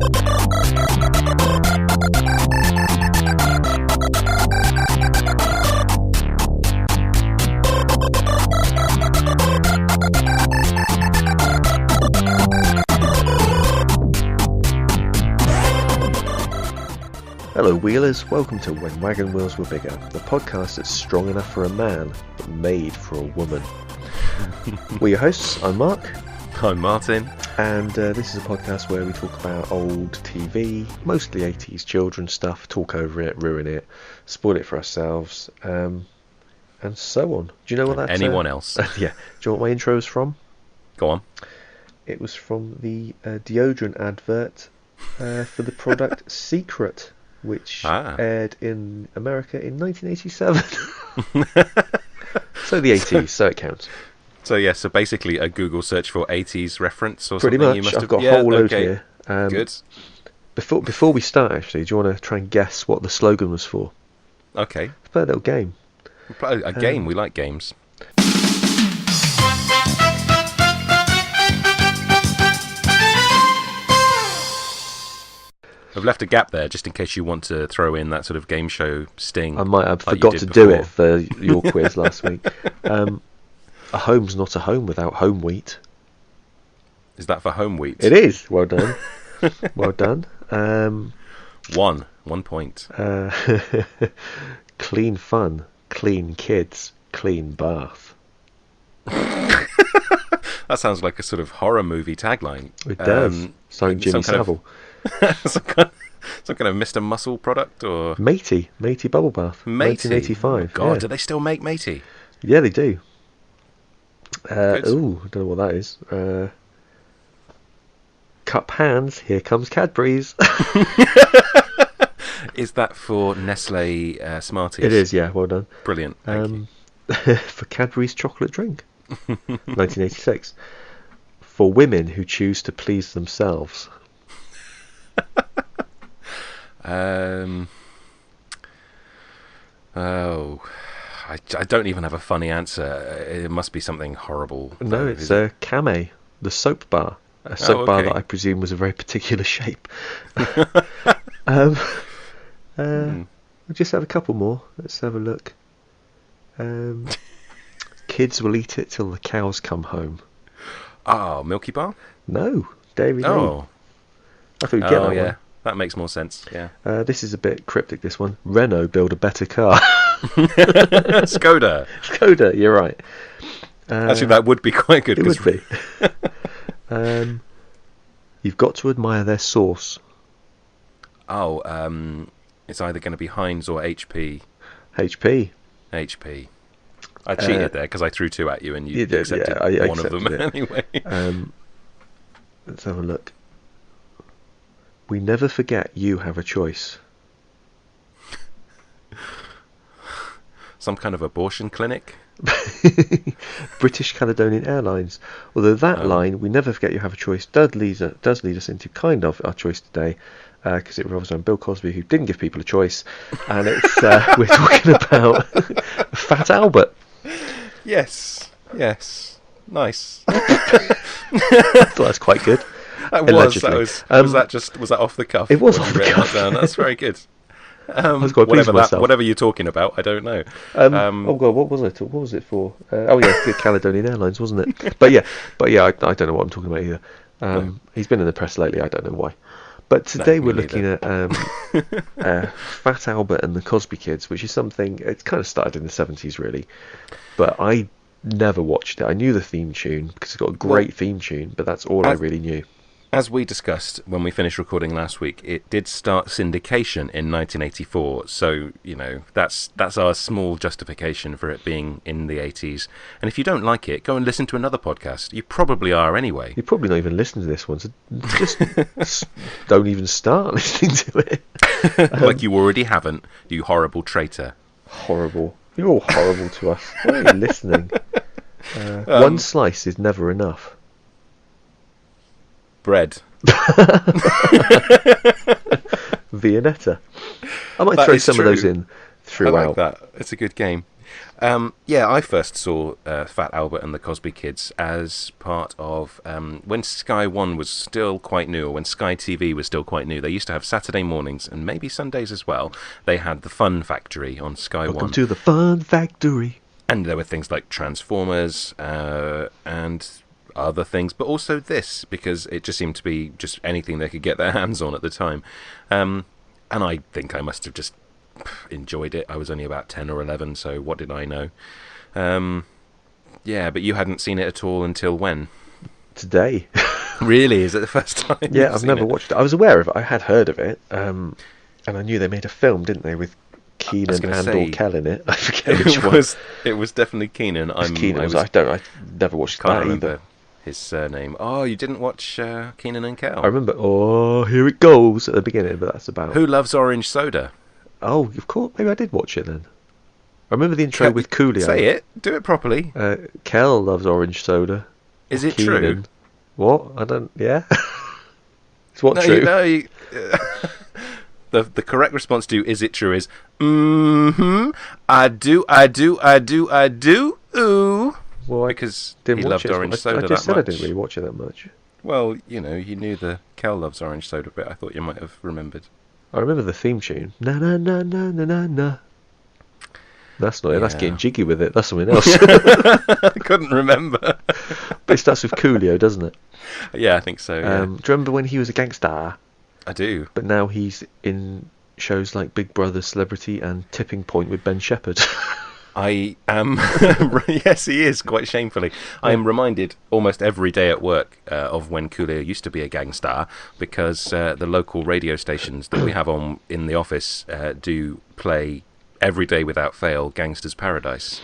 Hello Wheelers, welcome to When Wagon Wheels Were Bigger, the podcast that's strong enough for a man, but made for a woman. We're your hosts, I'm Mark. I'm Martin. And this is a podcast where we talk about old TV, mostly 80s children's stuff, talk over it, ruin it, spoil it for ourselves, and so on. Do you know what that's... Anyone else? Yeah. Do you know what my intro is from? Go on. It was from the deodorant advert for the product Secret, which aired in America in 1987. So the 80s, so it counts. So basically a Google search for 80s reference or pretty something. Much. I've got a whole load here. Good. Before we start, actually, do you want to try and guess what the slogan was for? Okay. Let's play a little game. A game. We like games. I've left a gap there just in case you want to throw in that sort of game show sting. I might have like forgot to do it for your quiz last week. A home's not a home without home wheat. Is that for home wheat? It is. Well done. Well done. 1 point. Clean fun, clean kids, clean bath. That sounds like a sort of horror movie tagline. It does. Starring Jimmy Savile. Some kind of Mr. Muscle product or Matey bubble bath. Matey. 1985. God, yeah. Do they still make Matey? Yeah, they do. I don't know what that is. Cup hands. Here comes Cadbury's. Is that for Nestle Smarties? It is. Yeah, well done. Brilliant. Thank you. For Cadbury's chocolate drink. 1986. For women who choose to please themselves. I don't even have a funny answer. It must be something horrible. No, it's Camay, the soap bar. A soap bar that I presume was a very particular shape. We'll just have a couple more. Let's have a look. Kids will eat it till the cows come home. Oh, Milky Bar? No, Dairy Lee. Oh. I thought you'd get that one. That makes more sense, yeah. This is a bit cryptic, this one. Renault build a better car. Skoda, you're right. Actually, that would be quite good. It would be. You've got to admire their sauce. Oh, it's either going to be Heinz or HP. HP. I cheated there because I threw two at you and you accepted one of them anyway. Let's have a look. We never forget you have a choice. Some kind of abortion clinic? British Caledonian Airlines. Although that line, we never forget you have a choice, does lead us into kind of our choice today, because it revolves around Bill Cosby, who didn't give people a choice, and it's we're talking about Fat Albert. Yes, nice. I thought that's quite good. Was that off the cuff? It was off the cuff. That's very good. I was quite pleased with myself. Whatever you're talking about, I don't know. Oh god, what was it? What was it for? The Caledonian Airlines, wasn't it? But yeah, I don't know what I'm talking about either. No. He's been in the press lately. I don't know why. But today we're looking at Fat Albert and the Cosby Kids, which is something. It's kind of started in the 70s, really. But I never watched it. I knew the theme tune because it's got a great theme tune, but that's all I really knew. As we discussed when we finished recording last week, it did start syndication in 1984, so, that's our small justification for it being in the 80s. And if you don't like it, go and listen to another podcast. You probably are anyway. You're probably not even listening to this one, so just don't even start listening to it. Like you already haven't, you horrible traitor. Horrible. You're all horrible to us. Why are you listening? One slice is never enough. Bread. Viennetta. I might throw some of those in throughout. I like that. It's a good game. Yeah, I first saw Fat Albert and the Cosby Kids as part of when Sky One was still quite new, or when Sky TV was still quite new. They used to have Saturday mornings and maybe Sundays as well. They had the Fun Factory on Sky Welcome One. to the Fun Factory. And there were things like Transformers and other things, but also this, because it just seemed to be just anything they could get their hands on at the time. And I think I must have just enjoyed it. I was only about 10 or 11, so what did I know? Yeah, but you hadn't seen it at all until when? Today. Really? Is it the first time? Yeah, I've never watched it. I was aware of it. I had heard of it, and I knew they made a film, didn't they, with Keenan and or Kel in it. I forget which one. It was definitely Keenan. I never watched can't that remember either. His surname. Oh, you didn't watch Keenan and Kel? I remember, oh, here it goes at the beginning, but that's about... Who Loves Orange Soda? Oh, of course. Maybe I did watch it then. I remember the intro with Coolio. Say it. Do it properly. Kel loves orange soda. Is it Keenan. true? What? I don't... Yeah? It's what true? The correct response to "is it true" is mm-hmm. I do. Ooh. Well, because he loved orange soda that much. I just said I didn't really watch it that much. Well, you knew the Kel loves orange soda bit. I thought you might have remembered. I remember the theme tune. Na na na na na na na. That's not it. That's getting jiggy with it. That's something else. I couldn't remember. But it starts with Coolio, doesn't it? Yeah, I think so. Yeah. Do you remember when he was a gangster? I do. But now he's in shows like Big Brother Celebrity and Tipping Point with Ben Shepherd. I am... yes, he is, quite shamefully. I am reminded almost every day at work of when Coolio used to be a gangstar, because the local radio stations that we have on in the office do play every day without fail Gangster's Paradise,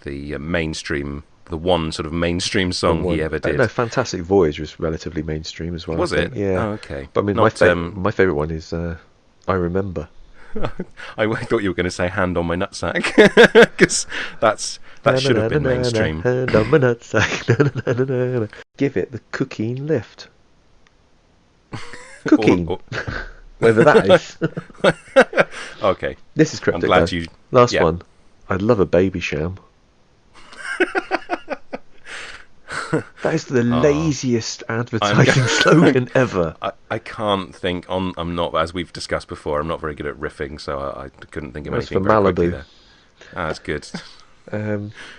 the mainstream... The one sort of mainstream song he ever did. No, Fantastic Voyage was relatively mainstream as well. Was it? Yeah. Oh, okay. But I mean, my favourite one is I Remember. I thought you were going to say Hand on My Nutsack, because that should have been mainstream. Hand on my nutsack. Give it the cooking lift. Cooking. Whether that is. Okay. This is cryptic. I'm glad you... Last one. I'd love a baby sham. That is the laziest advertising slogan ever. I can't think on. I'm not, as we've discussed before, I'm not very good at riffing, so I couldn't think of anything for very Malibu. quickly there. That's good.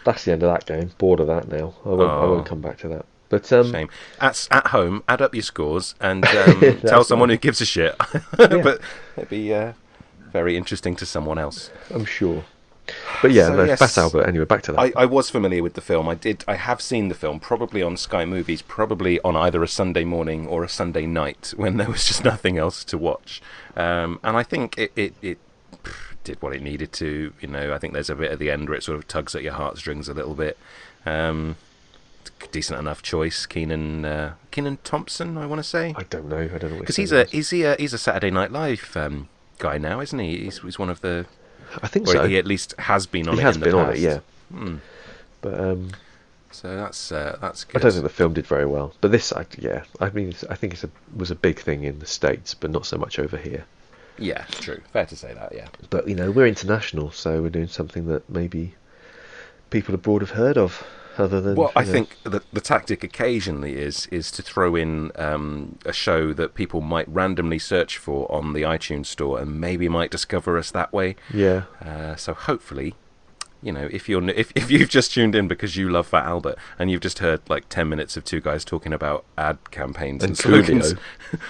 That's the end of that game. Bored of that now. I won't come back to that. But shame. At home, add up your scores and tell someone who gives a shit. But it'd be very interesting to someone else, I'm sure. But yeah, yes. Fat Albert. Anyway, back to that. I was familiar with the film. I have seen the film, probably on Sky Movies, probably on either a Sunday morning or a Sunday night when there was just nothing else to watch. And I think it did what it needed to. I think there's a bit at the end where it sort of tugs at your heartstrings a little bit. Decent enough choice, Keenan Thompson, I want to say. I don't know. Because he's a Saturday Night Live guy now, isn't he? He's one of the. I think so. He at least has been on it. He has in been the on past. it, yeah. But so that's good. I don't think the film did very well. But this, I think it was a big thing in the States, but not so much over here. Yeah, true. Fair to say that. Yeah. But we're international, so we're doing something that maybe people abroad have heard of. Other than, I think the tactic occasionally is to throw in a show that people might randomly search for on the iTunes store and maybe might discover us that way. Yeah. So hopefully, if you've just tuned in because you love Fat Albert and you've just heard like 10 minutes of two guys talking about ad campaigns and slogans,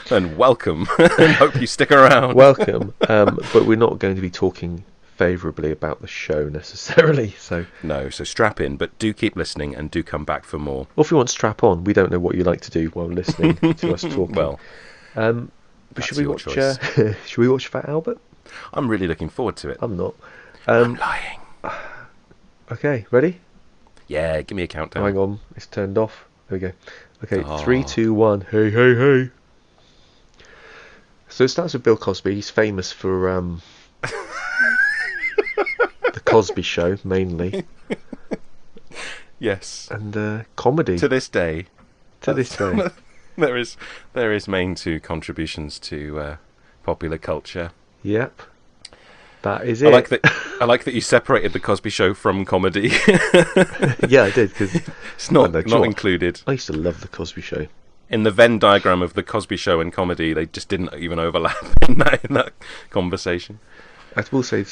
then welcome and hope you stick around. Welcome. But we're not going to be talking favourably about the show necessarily, so strap in, but do keep listening and do come back for more. Or if you want strap on, we don't know what you like to do while listening to us talking. Well, but should we watch Fat Albert? I'm really looking forward to it. I'm not. I'm lying. Okay, ready? Yeah, give me a countdown. Hang on, it's turned off. There we go. Okay, 3, 2, 1. Hey, hey, hey. So it starts with Bill Cosby. He's famous for the Cosby Show mainly. Yes. And comedy. To this day. There is main two contributions to popular culture. Yep. That is I it. like that. I like that you separated the Cosby Show from comedy. Yeah, I did, because It's not included I used to love the Cosby Show. in the Venn diagram of the Cosby Show and comedy. They just didn't even overlap in that conversation. I will say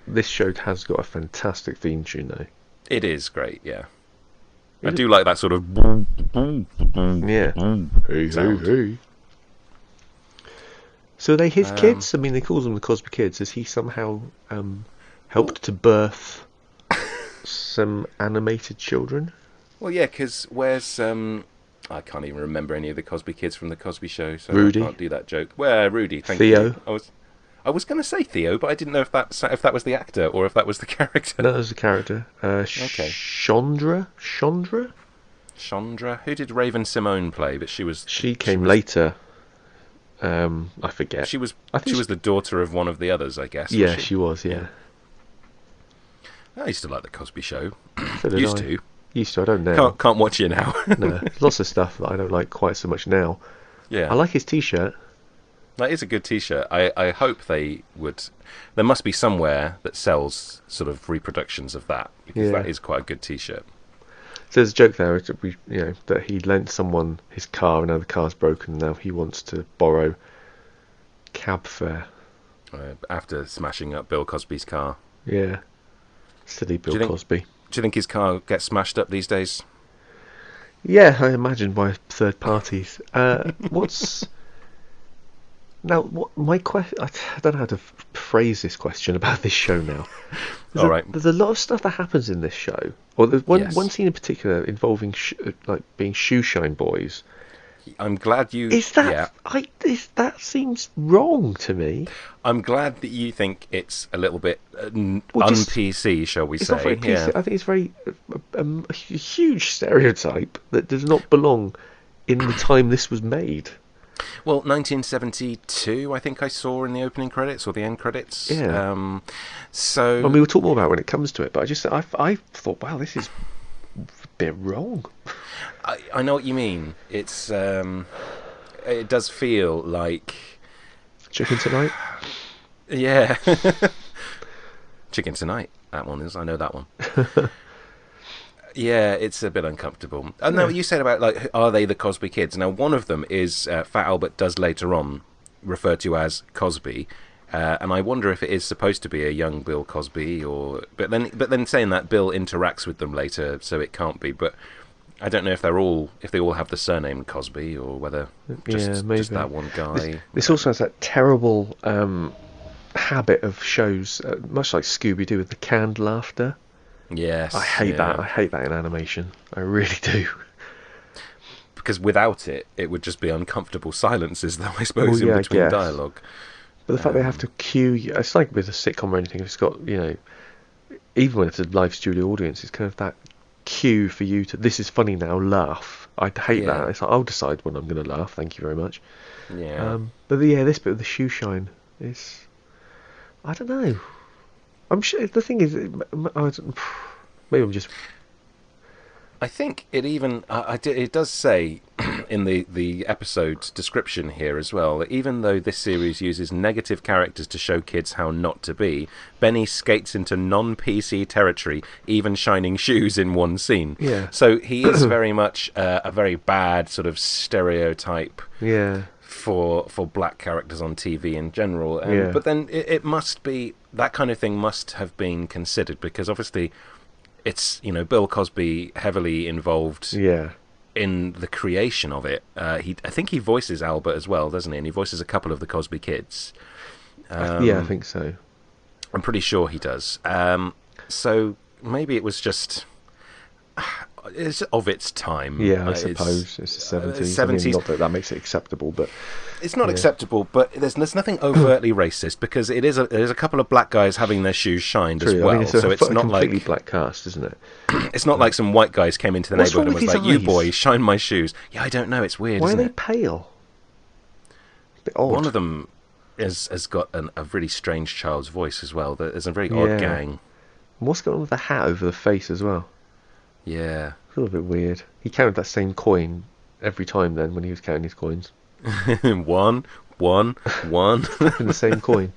this show has got a fantastic theme tune, though. It is great, yeah. I Is do like that sort of Yeah. Hey, sound. hey. So are they his kids? I mean, they call them the Cosby kids. Has he somehow helped to birth some animated children? Well, yeah, because where's I can't even remember any of the Cosby kids from the Cosby Show, so Rudy. I can't do that joke. Where Rudy? Thank Theo. you. I was going to say Theo, but I didn't know if that was the actor or if that was the character. No, that was the character. Okay. Chandra? Chandra. Who did Raven Simone play? But She came later. I forget. She was I think she was the daughter of one of the others, I guess. Yeah, was she was. Yeah. I used to like the Cosby Show. So did Used I. to. Used to. I don't now. Can't watch it now. No, there's lots of stuff that I don't like quite so much now. Yeah. I like his T-shirt. That is a good T-shirt. I hope they would. There must be somewhere that sells sort of reproductions of that, because Yeah. that is quite a good T-shirt. So there's a joke there that he lent someone his car and now the car's broken. Now he wants to borrow cab fare. After smashing up Bill Cosby's car. Yeah, silly Bill Do you think- Cosby. Do you think his car gets smashed up these days? Yeah, I imagine by third parties. What's now? What my question? I don't know how to phrase this question about this show now. All right. There's a lot of stuff that happens in this show. Or there's one Yes. one scene in particular involving like being shoe shine boys. I'm glad you. Is that Yeah. that seems wrong to me? I'm glad that you think it's a little bit Well, just- un-PC, shall we It's say? not very PC. Yeah. I think it's very a huge stereotype that does not belong in the time this was made. Well, 1972, I think I saw in the opening credits or the end credits. Yeah. So. I mean, we'll talk more about it when it comes to it, but I thought, wow, this is a bit wrong. I know what you mean. It's it does feel like Chicken Tonight? yeah, Chicken Tonight. That one is. I know that one. Yeah, it's a bit uncomfortable. I know what you said about like, are they the Cosby kids? Now, one of them is Fat Albert does later on refer to as Cosby, and I wonder if it is supposed to be a young Bill Cosby, or but then saying that Bill interacts with them later, so it can't be. But I don't know if they all have the surname Cosby, or whether just that one guy. This also has that terrible habit of shows, much like Scooby-Doo, with the canned laughter. Yes, I hate that. I hate that in animation. I really do. Because without it, it would just be uncomfortable silences, though, I suppose, Well, yeah, in I between guess. dialogue. But the fact they have to cue you, it's like with a sitcom or anything, if it's got, even when it's a live studio audience, it's kind of that cue for you to, this is funny now, laugh. I hate Yeah. that. It's like, I'll decide when I'm going to laugh, thank you very much. Yeah. This bit of the shoe shine is, I don't know. I'm sure, the thing is, maybe I'm just... I think it even it does say in the episode description here as well that even though this series uses negative characters to show kids how not to be, Benny skates into non-PC territory, even shining shoes in one scene. Yeah. So he is very much a very bad sort of stereotype Yeah. for black characters on TV in general. Yeah. But then it must be, that kind of thing must have been considered, because obviously it's, Bill Cosby heavily involved Yeah. in the creation of it. I think he voices Albert as well, doesn't he? And he voices a couple of the Cosby kids. Yeah, I think so. I'm pretty sure he does. So maybe it was just... It's of its time. Yeah, I suppose it's the 70s. I mean, not that makes it acceptable, but it's not acceptable. But there's nothing overtly racist, because there's a couple of black guys having their shoes shined as well. I mean, it's so it's not completely like black cast, isn't it? it's not like some white guys came into the What's neighborhood and wrong was with like, his "You boys, eyes? shine my shoes." Yeah, I don't know. It's weird. Why are isn't they it? pale? Bit odd. One of them has got a really strange child's voice as well. There's a very Yeah. odd gang. And what's going on with the hat over the face as well? Yeah. It's a little bit weird. He counted that same coin every time then when he was counting his coins. one. In the same coin.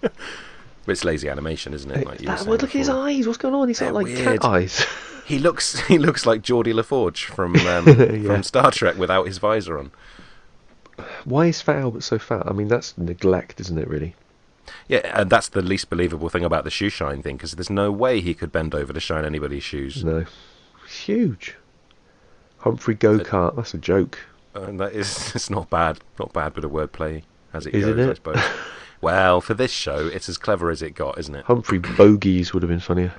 But But it's lazy animation, isn't it? Like you were saying Look at his before. eyes. What's going on? He's got They're like weird. cat eyes. He looks like Geordie LaForge from from Star Trek without his visor on. Why is Fat Albert so fat? I mean, that's neglect, isn't it, really? Yeah, and that's the least believable thing about the shoe shine thing, because there's no way he could bend over to shine anybody's shoes. No. It's huge. Humphrey Go-Kart, that's a joke. And that is, it's not bad bit of wordplay as it Isn't goes, it? I suppose. Well, for this show, it's as clever as it got, isn't it? Humphrey Bogies would have been funnier.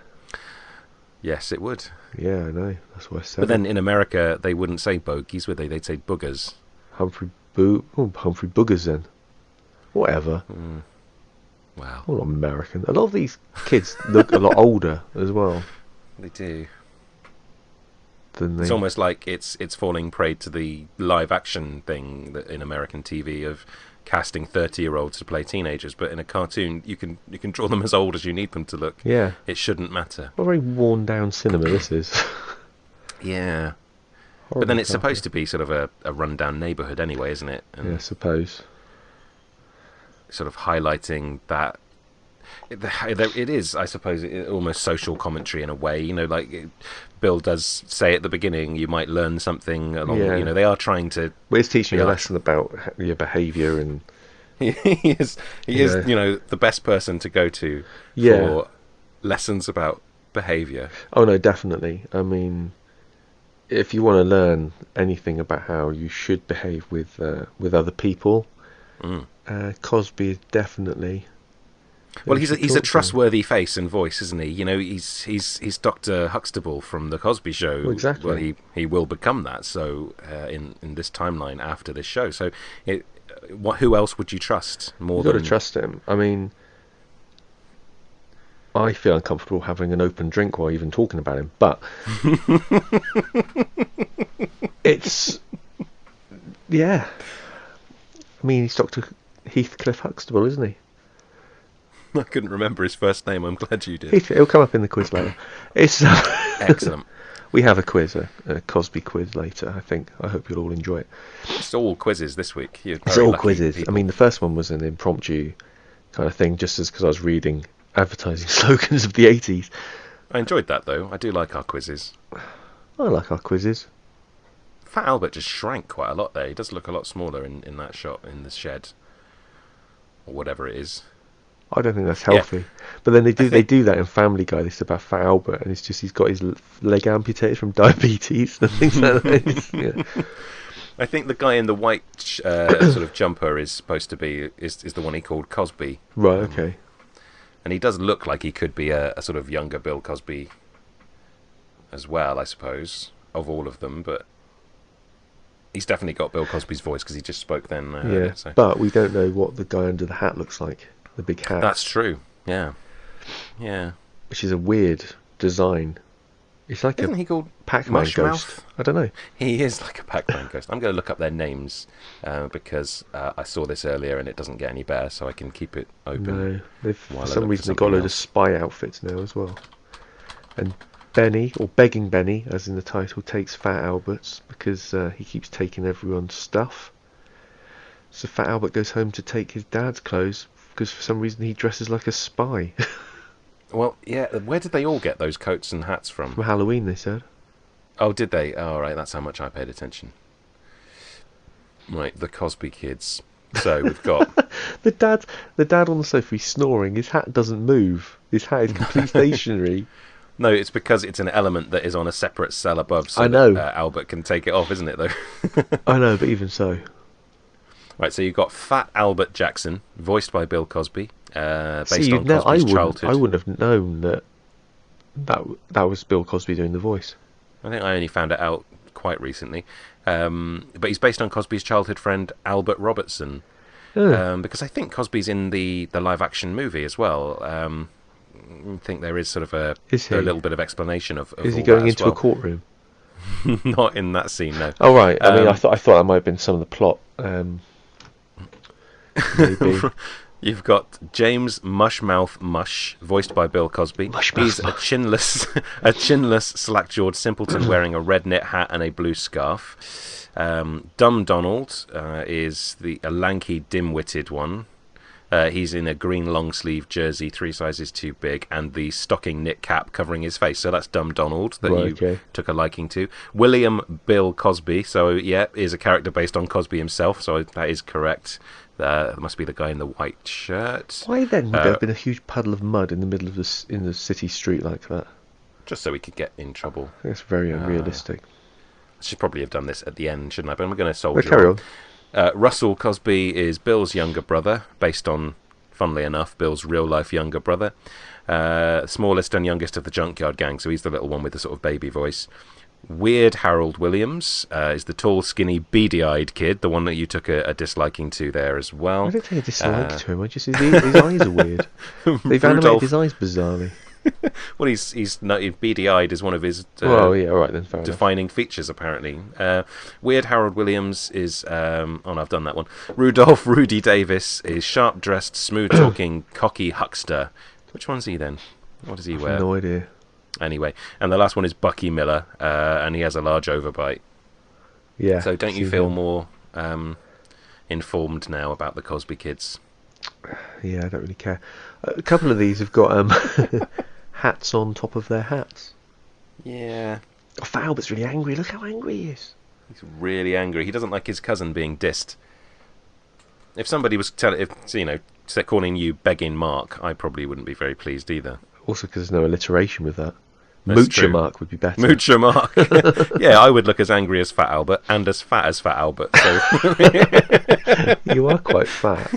Yes, it would. Yeah, I know. That's what I said. But then in America, they wouldn't say bogies, would they? They'd say boogers. Humphrey Boogers then. Whatever. Wow. All American. A lot of these kids look a lot older as well. They do. Than they... It's almost like it's falling prey to the live action thing that in American TV of casting 30-year-olds to play teenagers, but in a cartoon you can draw them as old as you need them to look. Yeah. It shouldn't matter. What a very worn down cinema this is. Yeah. Horrible But then it's cartoon. supposed to be sort of a run-down neighbourhood anyway, isn't it? And Yeah, I suppose. sort of highlighting that it is, I suppose, almost social commentary in a way. You know, like Bill does say at the beginning, you might learn something along. Yeah. You know, they are trying to. Well, it's teaching you a Yeah. lesson about your behaviour and... he is, Yeah. you know, the best person to go to Yeah. for lessons about behaviour. Oh, no, definitely. I mean, if you want to learn anything about how you should behave with other people, Cosby is definitely... Well, who he's you should a talk to. trustworthy face and voice, isn't he? You know, he's Dr. Huxtable from the Cosby Show. Well, exactly. Well, he will become that. So in this timeline after this show, so who else would you trust more You've got than to trust him. I mean, I feel uncomfortable having an open drink while even talking about him, but it's... Yeah. I mean, he's Dr. Heathcliff Huxtable, isn't he? I couldn't remember his first name. I'm glad you did. It'll come up in the quiz later. It's Excellent. We have a quiz, a Cosby quiz later, I think. I hope you'll all enjoy it. It's all quizzes this week. You're It's very all lucky quizzes. people. I mean, the first one was an impromptu kind of thing, just because I was reading advertising slogans of the 80s. I enjoyed that though. I do like our quizzes. I like our quizzes. Fat Albert just shrank quite a lot there. He does look a lot smaller in that shot in the shed, or whatever it is. I don't think that's healthy. But then they do that in Family Guy. This is about Fat Albert, and it's just he's got his leg amputated from diabetes and things like that. Yeah. I think the guy in the white sort of jumper is supposed to be is the one he called Cosby. Right, okay. And he does look like he could be a sort of younger Bill Cosby as well, I suppose, of all of them. But he's definitely got Bill Cosby's voice because he just spoke then. Yeah, So. but we don't know what the guy under the hat looks like. The big hat. That's true. Yeah. Yeah. Which is a weird design. It's like Isn't a he called Pac-Man Mushmouth? ghost. I don't know. He is like a Pac-Man ghost. I'm going to look up their names because I saw this earlier and it doesn't get any better, so I can keep it open. No, they've, while for I some look reason for they've got a something load of else. spy outfits now as well. And Benny, or Begging Benny, as in the title, takes Fat Albert's because he keeps taking everyone's stuff. So Fat Albert goes home to take his dad's clothes because for some reason he dresses like a spy. Well, yeah, where did they all get those coats and hats from? From Halloween, they said. Oh, did they? Oh, right, that's how much I paid attention. Right, the Cosby kids. So we've got... The dad on the sofa, he's snoring. His hat doesn't move. His hat is completely stationary. No, it's because it's an element that is on a separate cell above, so I know. that Albert can take it off, isn't it, though? I know, but even so. Right, so you've got Fat Albert Jackson, voiced by Bill Cosby, based See, on Cosby's childhood. I wouldn't have known that was Bill Cosby doing the voice. I think I only found it out quite recently. But he's based on Cosby's childhood friend, Albert Robertson. Yeah. Because I think Cosby's in the live-action movie as well. I think there is sort of a little bit of explanation of Is he all going that as into well. a courtroom? Not in that scene, no. Oh right. I mean, I thought that might have been some of the plot. Maybe. You've got James Mushmouth Mush, voiced by Bill Cosby. Mushmouth He's a chinless, slack-jawed simpleton wearing a red knit hat and a blue scarf. Dumb Donald is a lanky, dim-witted one. He's in a green long-sleeve jersey, 3 sizes too big, and the stocking knit cap covering his face. So that's Dumb Donald that you took a liking to. William Bill Cosby, so yeah, is a character based on Cosby himself, so that is correct. That must be the guy in the white shirt. Why then would there have been a huge puddle of mud in the middle of the city street like that? Just so we could get in trouble. That's very unrealistic. I should probably have done this at the end, shouldn't I? But I'm going to soldier carry on. Russell Cosby is Bill's younger brother, based on, funnily enough, Bill's real-life younger brother. Smallest and youngest of the Junkyard Gang, so he's the little one with the sort of baby voice. Weird Harold Williams is the tall, skinny, beady-eyed kid, the one that you took a disliking to there as well. I don't take a dislike to him. I just his eyes are weird. They've animated his eyes bizarrely. Well, he's beady-eyed is one of his all right then, fair defining features, apparently. Weird Harold Williams is... no, I've done that one. Rudolph Rudy Davis is sharp-dressed, smooth-talking, cocky huckster. Which one's he then? What does he wear? No idea. Anyway, and the last one is Bucky Miller, and he has a large overbite. Yeah. So don't you feel more informed now about the Cosby kids? Yeah, I don't really care. A couple of these have got hats on top of their hats. Yeah. Oh, Fat Albert's really angry. Look how angry he is. He's really angry. He doesn't like his cousin being dissed. If somebody was calling you begging Mark, I probably wouldn't be very pleased either. Also because there's no alliteration with that. That's Moocher true. Mark would be better. Moocher Mark. Yeah, I would look as angry as Fat Albert and as Fat Albert. So. You are quite fat.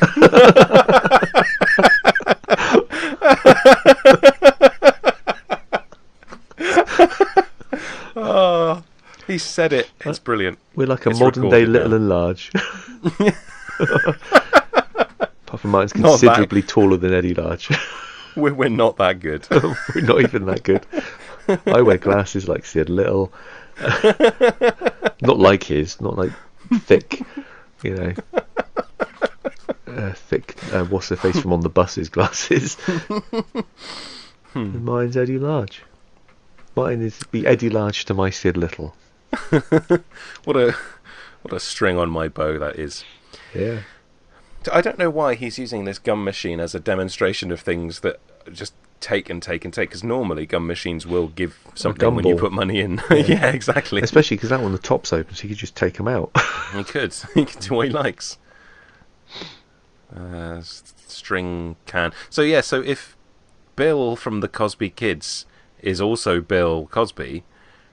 Oh, he said it. It's brilliant. We're like a modern day Little and Large. Apart from mine's considerably taller than Eddie Large. We're not that good. We're not even that good. I wear glasses like Sid Little. Not like his, not like thick, thick, what's her face from On the Bus's glasses. Mine's Eddie Large. Mine is be Eddie Large to my Sid Little. What a string on my bow that is. Yeah. I don't know why he's using this gum machine as a demonstration of things that just take and take and take, because normally gum machines will give something when you put money in. Yeah, exactly. Especially because that one, the top's open, so you could just take them out. He could do what he likes. String can. So yeah, so if Bill from the Cosby Kids is also Bill Cosby,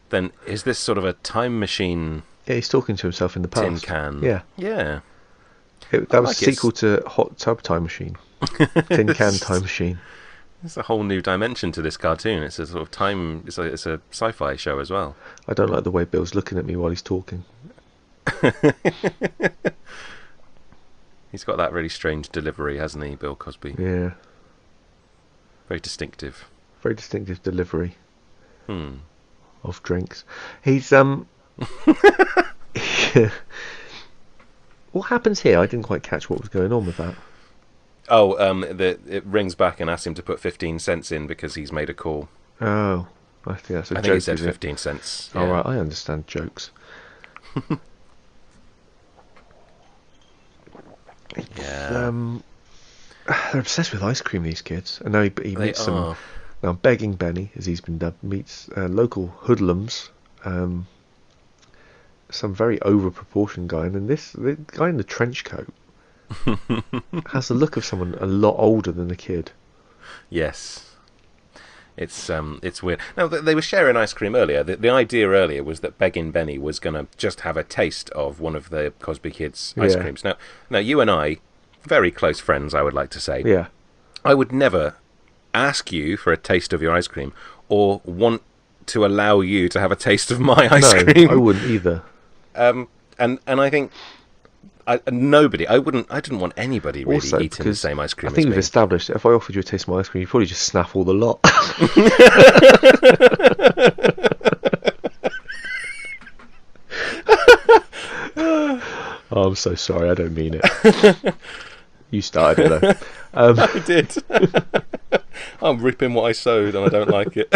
then is this sort of a time machine? Yeah, he's talking to himself in the past. Tin can. Yeah. Yeah. That was a sequel to Hot Tub Time Machine. Tin Can Time Machine. There's a whole new dimension to this cartoon. It's a sort of time. It's a sci-fi show as well. I don't like the way Bill's looking at me while he's talking. He's got that really strange delivery, hasn't he, Bill Cosby? Yeah. Very distinctive. Very distinctive delivery. Of drinks. He's What happens here? I didn't quite catch what was going on with that. Oh, it rings back and asks him to put 15 cents in because he's made a call. Oh, I think that's a joke. I think he said 15 cents. Yeah. All right, I understand jokes. Yeah. They're obsessed with ice cream, these kids. And now he meets some. Now, Begging Benny, as he's been dubbed, meets local hoodlums. Some very over-proportioned guy, and then the guy in the trench coat has the look of someone a lot older than a kid. Yes, it's weird. Now they were sharing ice cream earlier. The idea earlier was that Begging Benny was going to just have a taste of one of the Cosby kids' ice creams. Now you and I, very close friends, I would like to say. Yeah, I would never ask you for a taste of your ice cream or want to allow you to have a taste of my ice cream. I wouldn't either. And I think I didn't want anybody really also, eating the same ice cream. I think as we've me. established that if I offered you a taste of my ice cream, you'd probably just snap all the lot. Oh, I'm so sorry. I don't mean it. You started it though. I did. I'm ripping what I sowed, and I don't like it.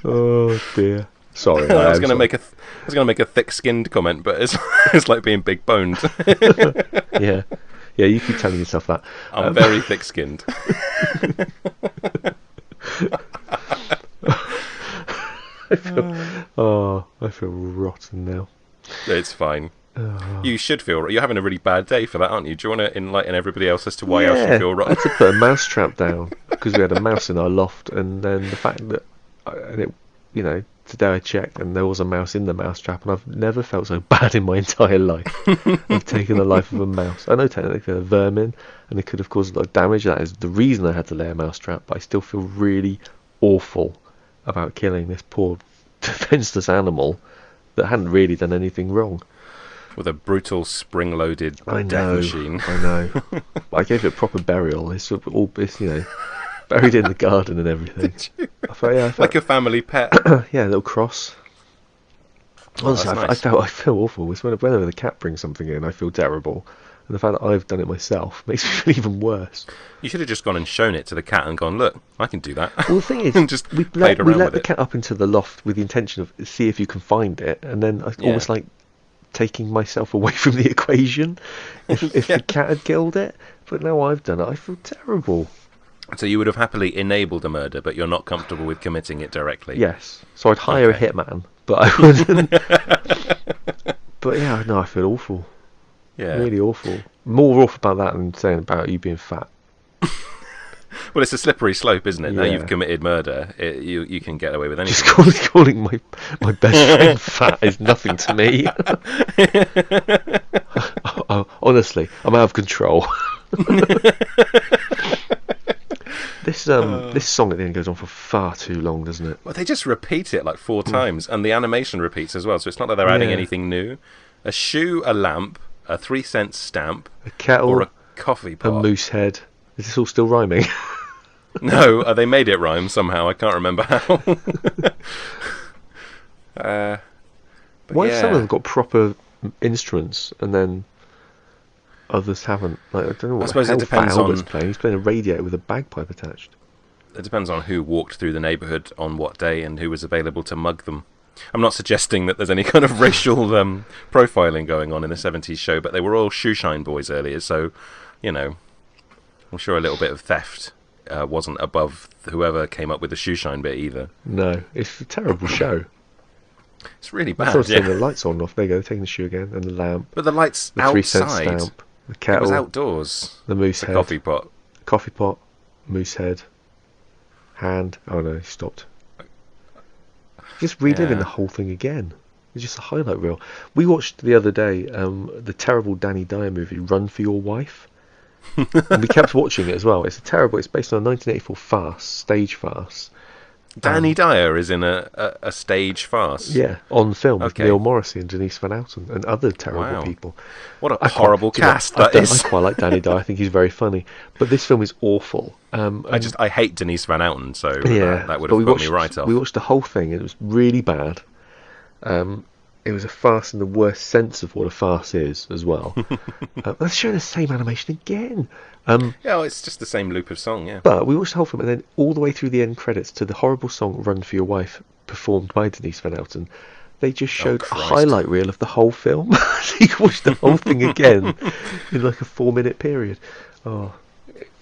Oh dear. Sorry, I was going to make a thick-skinned comment, but it's like being big-boned. Yeah, Yeah, you keep telling yourself that. I'm very thick-skinned. I feel rotten now. It's fine. You should feel... You're having a really bad day for that, aren't you? Do you want to enlighten everybody else as to why else you feel rotten? I had to put a mouse trap down because we had a mouse in our loft, and then the fact that... today I checked and there was a mouse in the mouse trap, and I've never felt so bad in my entire life. I've taken the life of a mouse. I know technically they're vermin and they could have caused a lot of damage. That is the reason I had to lay a mouse trap, but I still feel really awful about killing this poor defenseless animal that hadn't really done anything wrong. With a brutal spring-loaded death machine. I know. I gave it proper burial. It's all, buried in the garden and everything. I felt, like a family pet. Yeah, a little cross. Honestly, nice. I feel awful. It's whenever the cat brings something in, I feel terrible. And the fact that I've done it myself makes me feel even worse. You should have just gone and shown it to the cat and gone, look, I can do that. Well, the thing is, just we let the cat up into the loft with the intention of see if you can find it, and then almost like taking myself away from the equation if the cat had killed it. But now I've done it, I feel terrible. So you would have happily enabled a murder, but you're not comfortable with committing it directly? Yes. So I'd hire a hitman, but I wouldn't. But yeah, no, I feel awful. Yeah. Really awful. More awful about that than saying about you being fat. Well, it's a slippery slope, isn't it? Yeah. Now you've committed murder, you can get away with anything. Just calling my best friend fat is nothing to me. Honestly, I'm out of control. This song at the end goes on for far too long, doesn't it? Well, they just repeat it like 4 times, and the animation repeats as well, so it's not that they're adding anything new. A shoe, a lamp, a 3-cent stamp, a kettle, or a coffee pot. A moose head. Is this all still rhyming? No, they made it rhyme somehow. I can't remember how. Why have some of them got proper instruments and then others haven't? Like, I don't know what I suppose it depends Albert's playing. He's playing a radiator with a bagpipe attached. It depends on who walked through the neighbourhood on what day and who was available to mug them. I'm not suggesting that there's any kind of racial profiling going on in the 70s show, but they were all shoeshine boys earlier, so, I'm sure a little bit of theft wasn't above whoever came up with the shoeshine bit either. No, it's a terrible show. It's really bad. Someone's taking the lights on off. There you go, they're taking the shoe again, and the lamp. But the lights the outside. 3-cent stamp, the kettle. It was outdoors. The moose head. Coffee pot. Moose head. Hand. Oh no, he stopped. Just reliving the whole thing again. It's just a highlight reel. We watched the other day the terrible Danny Dyer movie, Run for Your Wife. And we kept watching it as well. It's based on a 1984 farce, stage farce. Danny Dyer is in a stage farce? Yeah, on film with Neil Morrissey and Denise Van Outen and other terrible people. What a horrible cast that is. I quite like Danny Dyer. I think he's very funny. But this film is awful. I hate Denise Van Outen, so that would have put me right off. We watched the whole thing and it was really bad. It was a farce in the worst sense of what a farce is as well. They're showing the same animation again. It's just the same loop of song, yeah. But we watched the whole film and then all the way through the end credits to the horrible song Run for Your Wife performed by Denise Van Outen. They just showed a highlight reel of the whole film. So you can watch the whole thing again in like a 4-minute period. So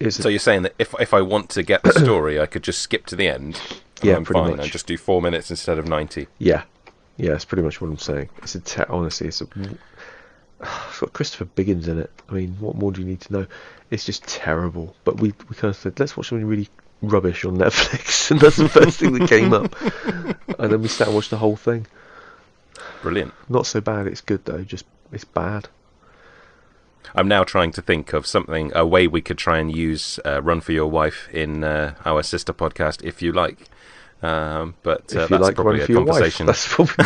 you're saying that if I want to get the story, I could just skip to the end? Yeah, I'm pretty fine. much. I just do 4 minutes instead of 90. Yeah, that's pretty much what I'm saying. Honestly, it's got Christopher Biggins in it. I mean, what more do you need to know? It's just terrible. But we kind of said, let's watch something really rubbish on Netflix, and that's the first thing that came up. And then we sat and watched the whole thing. Brilliant. Not so bad. It's good though. Just it's bad. I'm now trying to think of a way we could try and use Run for Your Wife in our sister podcast, If You Like. But that's like probably a conversation. That's probably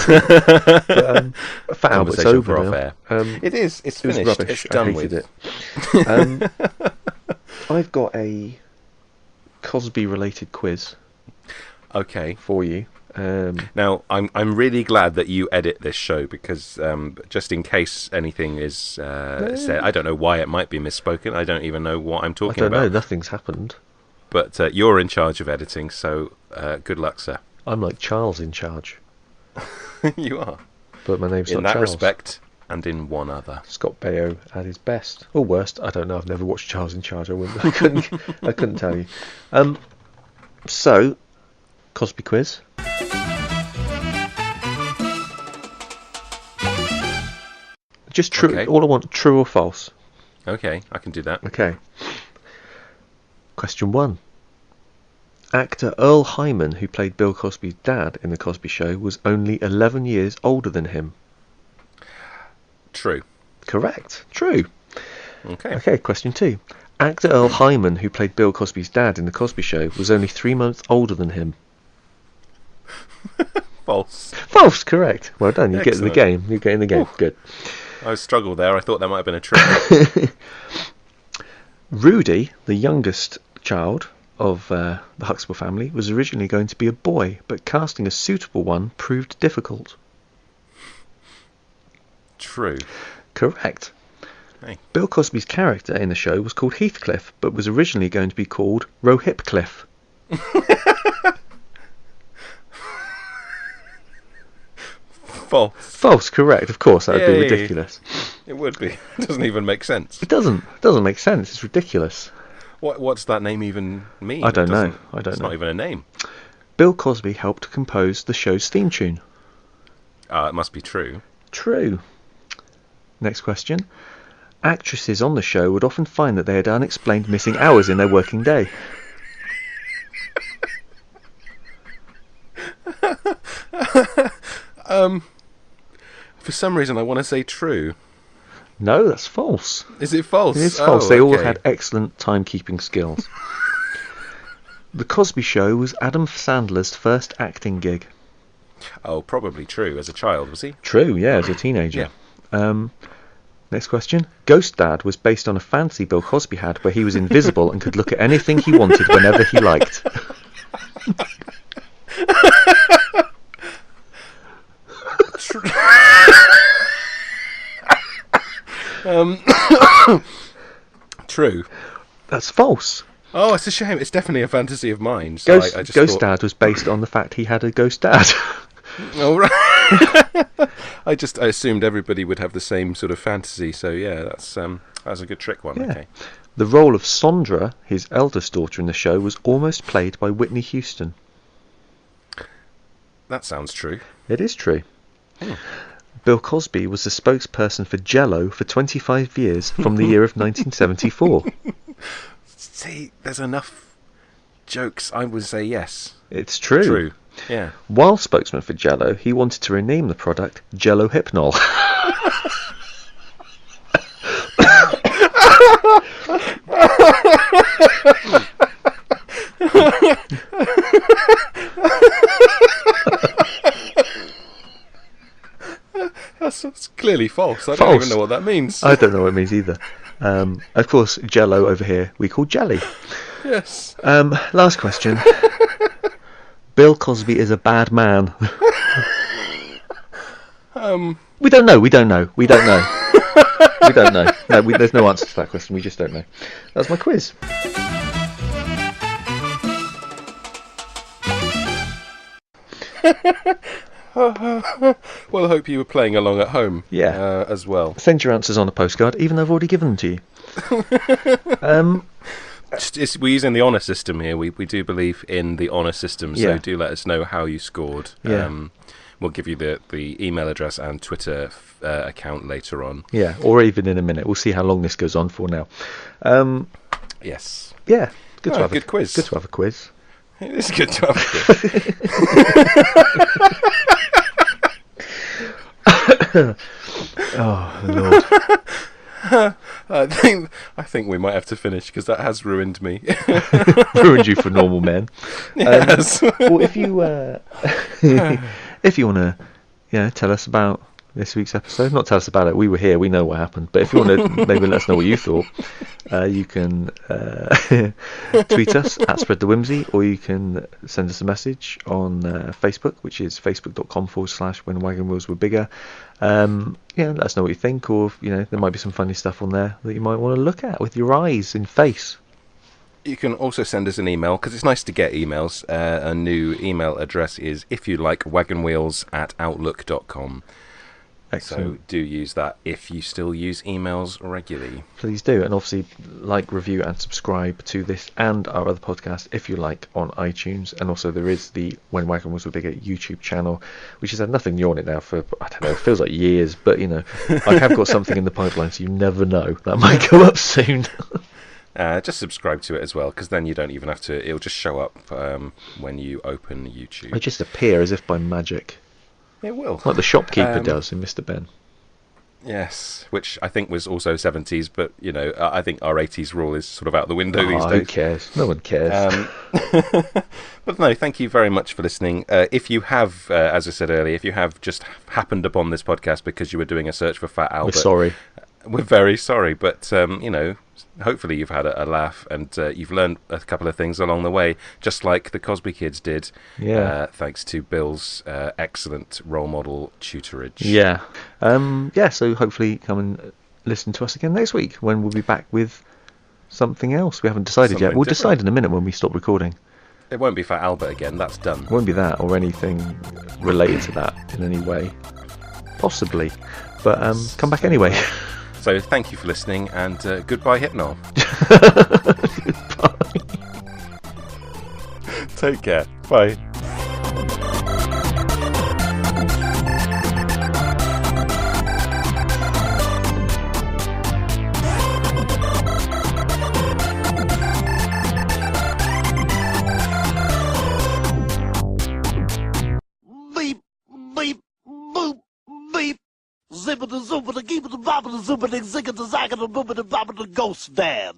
Fat Albert's over now. It is. It's finished. Rubbish. It's done I with. It. I've got a Cosby-related quiz. Okay. For you. Now, I'm really glad that you edit this show because just in case anything is said, I don't know why it might be misspoken. I don't even know what I'm talking about. I don't know. Nothing's happened. But you're in charge of editing, so good luck, sir. I'm like Charles in charge. You are. But my name's in not that Charles. respect, And in one other. Scott Baio at his best. Or worst. I don't know. I've never watched Charles in Charge. I couldn't tell you. So, Cosby quiz. Just true. Okay. All I want, true or false. Okay, I can do that. Okay. Question 1. Actor Earl Hyman, who played Bill Cosby's dad in The Cosby Show, was only 11 years older than him. True. Correct. True. Okay. Okay, question 2. Actor Earl Hyman, who played Bill Cosby's dad in The Cosby Show, was only 3 months older than him. False. False, correct. Well done, you get in the game. You get in the game. Ooh. Good. I struggled there. I thought that might have been a trick. Rudy, the youngest child of the Huxtable family, was originally going to be a boy, but casting a suitable one proved difficult. True. Correct. Hey. Bill Cosby's character in the show was called Heathcliff, but was originally going to be called Rohipcliff. False. False, correct. Of course, that would be Yay. ridiculous. It would be. It doesn't even make sense. It doesn't make sense. It's ridiculous. What's that name even mean? I don't know. It's not even a name. Bill Cosby helped compose the show's theme tune. It must be true. True. Next question. Actresses on the show would often find that they had unexplained missing hours in their working day. For some reason, I want to say true. No, that's false. Is it false? It is false. They all okay. had excellent timekeeping skills. The Cosby Show was Adam Sandler's first acting gig. Oh, probably true. As a child, was he? True, yeah, as a teenager. Yeah. Next question. Ghost Dad was based on a fantasy Bill Cosby had where he was invisible and could look at anything he wanted whenever he liked. True. That's false. Oh, it's a shame. It's definitely a fantasy of mine. So Ghost Dad was based on the fact he had a ghost dad. Oh, right. I assumed everybody would have the same sort of fantasy. So yeah, that's a good trick one. Yeah. Okay. The role of Sondra, his eldest daughter in the show, was almost played by Whitney Houston. That sounds true. It is true. Bill Cosby was the spokesperson for Jell-O for 25 years from the year of 1974. See, there's enough jokes. I would say yes. It's true. True. Yeah. While spokesman for Jell-O, he wanted to rename the product Jell-O Hypnol. That's clearly false. I don't even know what that means. I don't know what it means either. Of course, Jell-O over here we call jelly. Yes. Last question. Bill Cosby is a bad man. We don't know. No, there's no answer to that question. We just don't know. That's my quiz. Well, I hope you were playing along at home. Yeah. As well. Send your answers on a postcard, even though I've already given them to you. We're using the honour system here. We do believe in the honour system, so Yeah. do let us know how you scored. Yeah. We'll give you the email address and Twitter account later on. Yeah, or even in a minute. We'll see how long this goes on for now. Yes. Yeah, good to have good quiz. Good to have a quiz. It is good to have a quiz. Oh, Lord. I think we might have to finish because that has ruined me. Ruined you for normal men. Yes. Well, if you want to, tell us about this week's episode, not tell us about it. We were here. We know what happened. But if you want to, maybe let us know what you thought. You can tweet us at Spread the Whimsy, or you can send us a message on Facebook, which is facebook.com/When Wagon Wheels Were Bigger. Let us know what you think, or there might be some funny stuff on there that you might want to look at with your eyes and face. You can also send us an email, because it's nice to get emails. A new email address is, if you like, wagonwheels@outlook.com. Excellent. So do use that if you still use emails regularly. Please do, and obviously like, review and subscribe to this and our other podcast if you like on iTunes. And also there is the When Wagon Was a Bigger YouTube channel, which has had nothing new on it now for, I don't know, it feels like years, but you know, I have got something in the pipeline, so you never know, that might go up soon. Just subscribe to it as well, because then you don't even have to, it'll just show up when you open YouTube. They just appear as if by magic. It will. Like the shopkeeper does in Mr. Ben. Yes, which I think was also 70s, but, you know, I think our 80s rule is sort of out the window these days. Who cares? No one cares. But no, thank you very much for listening. If you have, as I said earlier, if you have just happened upon this podcast because you were doing a search for Fat Albert... We're sorry. We're very sorry, but, you know, hopefully you've had a laugh and you've learned a couple of things along the way, just like the Cosby kids did, thanks to Bill's excellent role model tutorage. Yeah. So hopefully come and listen to us again next week when we'll be back with something else. We haven't decided yet. We'll decide in a minute when we stop recording. It won't be Fat Albert again, that's done. It won't be that or anything related to that in any way. Possibly. But come back anyway. So thank you for listening, and goodbye, Hypnol. Goodbye. Take care. Bye. Beep, beep, boop, beep. Zippity zoopity, keepity boppity zoopity, zickety zackety boopity boppity ghost dad.